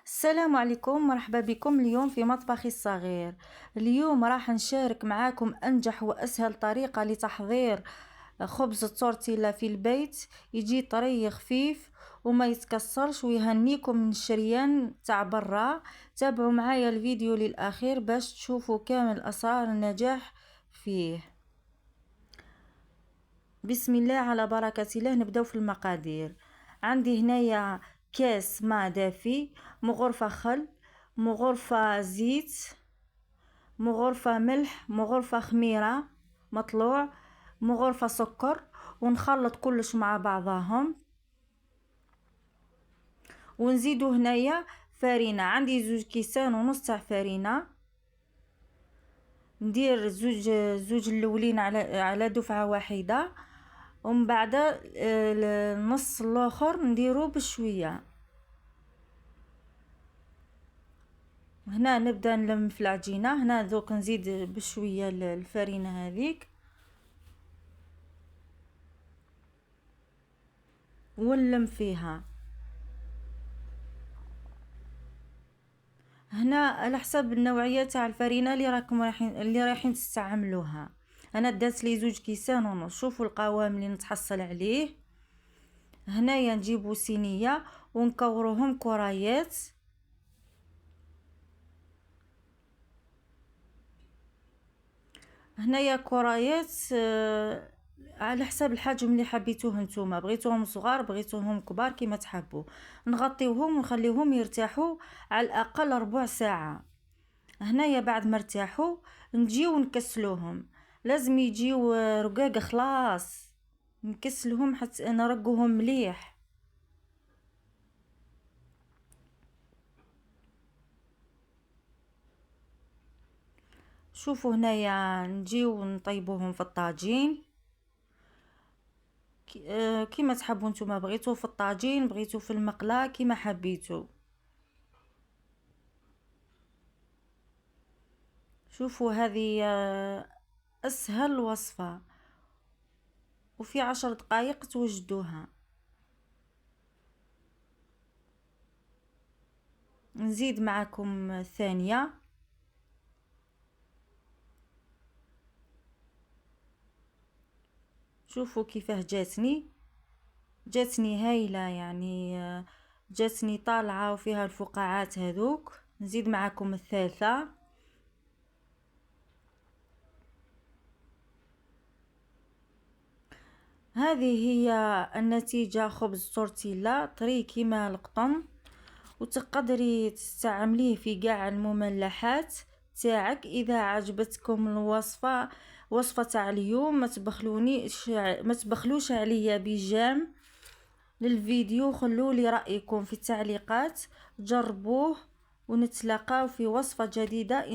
السلام عليكم، مرحبا بكم اليوم في مطبخي الصغير. اليوم راح نشارك معاكم أنجح وأسهل طريقة لتحضير خبز التورتيلا في البيت، يجي طري خفيف وما يتكسرش ويهنيكم من الشريان تاع برا. تابعوا معايا الفيديو للأخير باش تشوفوا كامل أسرار النجاح فيه. بسم الله على بركة الله. نبداو في المقادير. عندي هنايا كاس ماء دافي، مغرفة خل، مغرفة زيت، مغرفة ملح، مغرفة خميرة مطلوع، مغرفة سكر، ونخلط كلش مع بعضهم. ونزيدو هنايا فرينة، عندي 2.5 كيس تاع فرينة. ندير زوج الاولين على دفعة واحدة، ومن بعد النص الاخر نديرو بشويه. هنا نبدا نلم في العجينه. هنا دوك نزيد بشويه الفرينه هذيك ونلم فيها. هنا على حسب النوعيه تاع الفرينه اللي رايحين تستعملوها. انا دات لي 2.5 كيس. شوفوا القوام اللي نتحصل عليه. هنايا نجيبو صينيه ونكوروهم كرايات. هنايا كرايات على حساب الحجم اللي حبيتوه نتوما، بغيتوهم صغار بغيتوهم كبار كيما تحبوا. نغطيوهم ونخليهم يرتاحوا على الاقل ربع ساعه. هنايا بعد ما ارتاحوا نجيو نكسلوهم. لازم يجيو رقاق خلاص، نكسلهم حتى نرقوهم مليح. شوفوا هنايا نجيو نطيبوهم في الطاجين كيما تحبوا نتوما، بغيتو في الطاجين بغيتو في المقله كيما حبيتو. شوفوا هذه اسهل وصفه وفي 10 دقائق توجدوها. نزيد معكم الثانيه. شوفوا كيفاه جاتني هايله، يعني جاتني طالعه وفيها الفقاعات هذوك. نزيد معكم الثالثه. هذه هي النتيجه، خبز تورتيلا طري كيما القطن، وتقدري تستعمليه في قاع المملحات تاعك. اذا عجبتكم الوصفه تاع اليوم ما تبخلوش عليا بجام للفيديو. خلولي رايكم في التعليقات. جربوه ونتلاقاو في وصفه جديده.